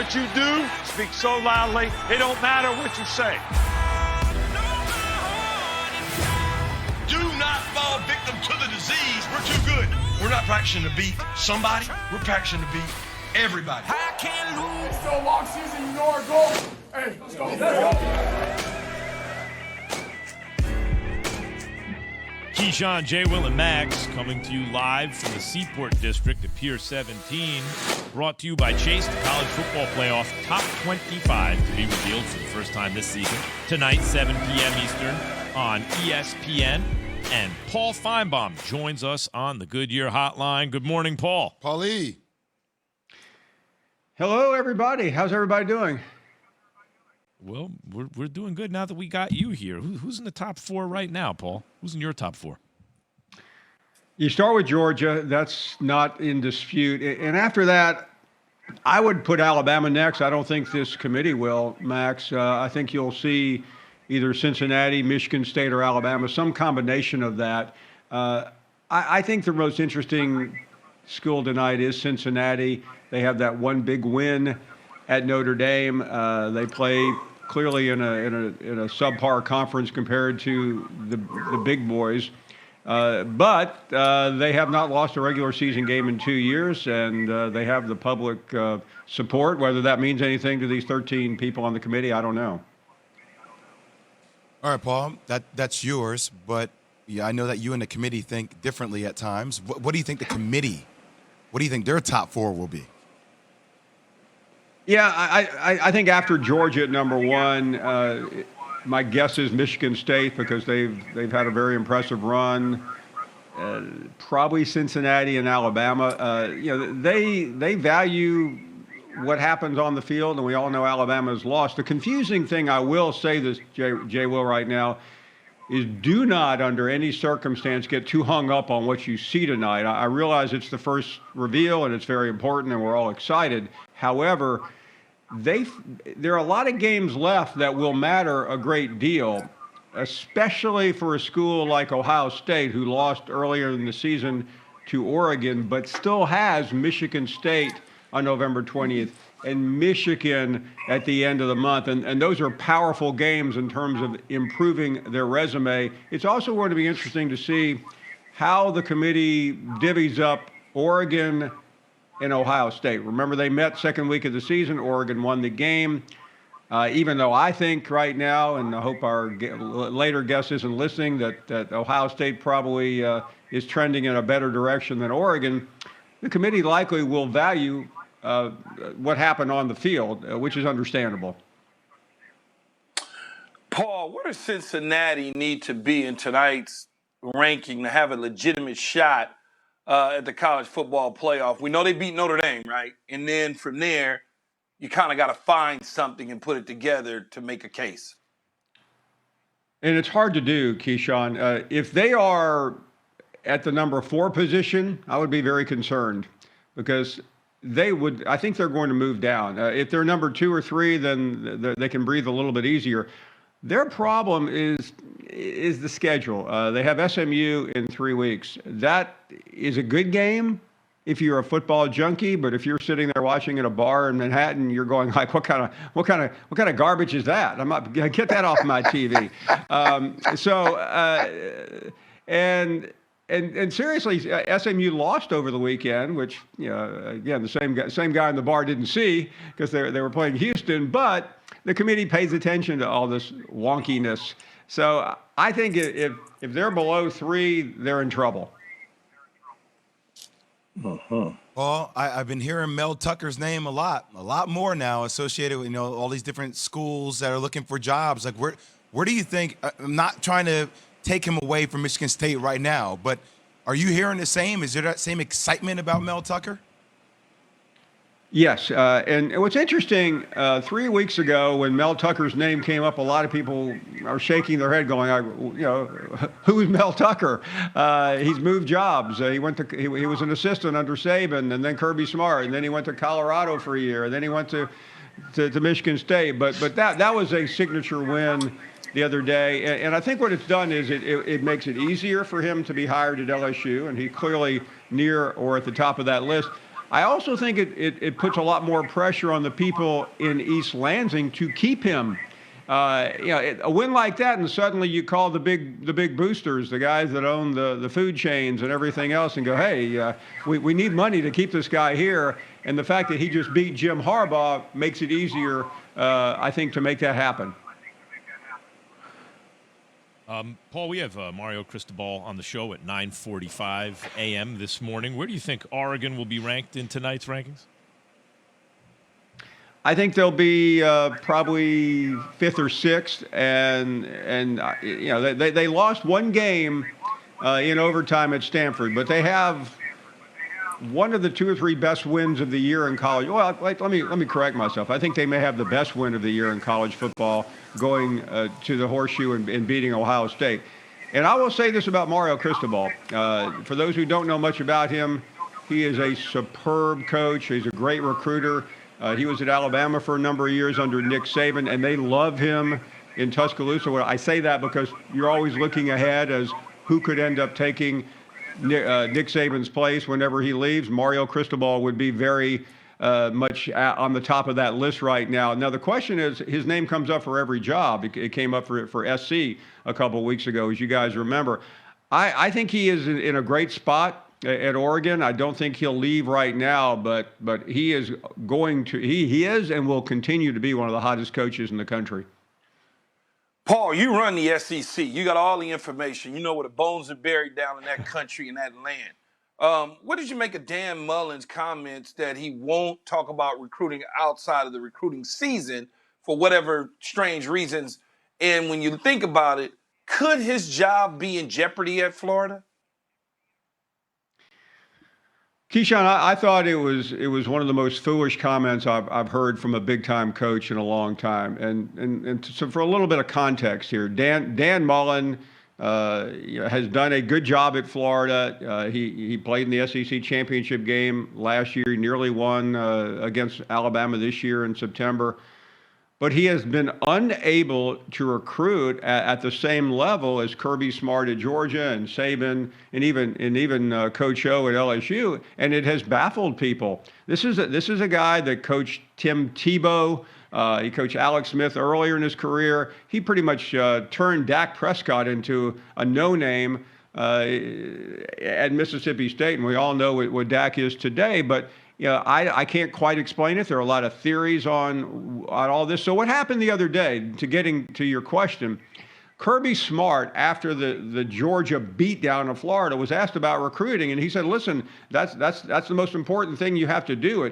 What you do speaks so loudly, it don't matter what you say. Do not fall victim to the disease. We're too good. We're not practicing to beat somebody. We're practicing to beat everybody. I can't lose. Still a long season, you know our goal. Hey, let's go. Let's go. Keyshawn, J. Will, and Max coming to you live from the Seaport District at Pier 17. Brought to you by Chase, the college football playoff top 25 to be revealed for the first time this season. Tonight, 7 p.m. Eastern on ESPN. And Paul Finebaum joins us on the Goodyear Hotline. Good morning, Paul. Paulie. Hello, everybody. How's everybody doing? Well, we're doing good now that we got you here. Who's in the top four right now, Paul? Who's in your top four? You start with Georgia. That's not in dispute. And after that, I would put Alabama next. I don't think this committee will, Max. I think you'll see either Cincinnati, Michigan State, or Alabama, some combination of that. I think the most interesting school tonight is Cincinnati. They have that one big win at Notre Dame. They play clearly in a subpar conference compared to the big boys. But they have not lost a regular season game in 2 years, and they have the public support. Whether that means anything to these 13 people on the committee, I don't know. All right, Paul, that's yours, but yeah, I know that you and the committee think differently at times. What do you think the committee, what do you think their top four will be? Yeah, I think after Georgia at number one, my guess is Michigan State because they've had a very impressive run. Probably Cincinnati and Alabama. They value what happens on the field, and we all know Alabama's lost. The confusing thing, I will say this, Jay Will, right now, is do not, under any circumstance, get too hung up on what you see tonight. I realize it's the first reveal, and it's very important, and we're all excited. However, there are a lot of games left that will matter a great deal, especially for a school like Ohio State, who lost earlier in the season to Oregon, but still has Michigan State on November 20th and Michigan at the end of the month. And those are powerful games in terms of improving their resume. It's also going to be interesting to see how the committee divvies up Oregon and Ohio State. Remember, they met second week of the season. Oregon won the game. Even though I think right now, and I hope our later guest isn't listening, that Ohio State probably is trending in a better direction than Oregon, the committee likely will value what happened on the field, which is understandable. Paul, where does Cincinnati need to be in tonight's ranking to have a legitimate shot at the college football playoff? We know they beat Notre Dame, right? And then from there, you kind of got to find something and put it together to make a case. And it's hard to do, Keyshawn. If they are at the number 4 position, I would be very concerned because I think they're going to move down. If they're number 2 or 3, then they can breathe a little bit easier. Their problem is the schedule. They have SMU in 3 weeks. That is a good game if you're a football junkie, but if you're sitting there watching at a bar in Manhattan, you're going like, what kind of garbage is that? I'm not gonna get that off my TV. And seriously, SMU lost over the weekend, which, again, the same guy in the bar didn't see because they were playing Houston, but the committee pays attention to all this wonkiness. So I think if they're below 3, they're in trouble. Well, I've been hearing Mel Tucker's name a lot more now associated with, all these different schools that are looking for jobs. Like, where do you think, I'm not trying to take him away from Michigan State right now, but are you hearing the same? Is there that same excitement about Mel Tucker? Yes, and what's interesting, 3 weeks ago when Mel Tucker's name came up, a lot of people are shaking their head going, who's Mel Tucker? He's moved jobs. He was an assistant under Saban and then Kirby Smart, and then he went to Colorado for a year, and then he went to Michigan State. But that was a signature win the other day, and I think what it's done is it makes it easier for him to be hired at LSU, and he's clearly near or at the top of that list. I also think it puts a lot more pressure on the people in East Lansing to keep him. A win like that, and suddenly you call the big boosters, the guys that own the food chains and everything else, and go, hey, we need money to keep this guy here. And the fact that he just beat Jim Harbaugh makes it easier, I think, to make that happen. Paul, we have Mario Cristobal on the show at 9:45 a.m. this morning. Where do you think Oregon will be ranked in tonight's rankings? I think they'll be probably 5th or 6th, and they lost one game in overtime at Stanford, but they have one of the 2 or 3 best wins of the year in college. Well, let me correct myself. I think they may have the best win of the year in college football, going to the Horseshoe and beating Ohio State. And I will say this about Mario Cristobal. For those who don't know much about him, he is a superb coach. He's a great recruiter. He was at Alabama for a number of years under Nick Saban, and they love him in Tuscaloosa. Well, I say that because you're always looking ahead as who could end up taking Nick Saban's place whenever he leaves. Mario Cristobal would be very much on the top of that list right now. Now, the question is, his name comes up for every job. It came up for SC a couple of weeks ago, as you guys remember. I think he is in a great spot at Oregon. I don't think he'll leave right now, but he is going to. He is and will continue to be one of the hottest coaches in the country. Paul, you run the SEC. You got all the information. You know where the bones are buried down in that country and that land. What did you make of Dan Mullen's comments that he won't talk about recruiting outside of the recruiting season for whatever strange reasons? And when you think about it, could his job be in jeopardy at Florida? Keyshawn, I thought it was one of the most foolish comments I've heard from a big time coach in a long time. And so for a little bit of context here, Dan Mullen has done a good job at Florida. He played in the SEC championship game last year, nearly won against Alabama this year in September. But he has been unable to recruit at the same level as Kirby Smart at Georgia and Saban and even Coach O at LSU, and it has baffled people. This is a guy that coached Tim Tebow. He coached Alex Smith earlier in his career. He pretty much turned Dak Prescott into a no-name at Mississippi State, and we all know what Dak is today. But I can't quite explain it. There are a lot of theories on all this. So what happened the other day, getting to your question, Kirby Smart, after the Georgia beatdown of Florida, was asked about recruiting, and he said, listen, that's the most important thing you have to do.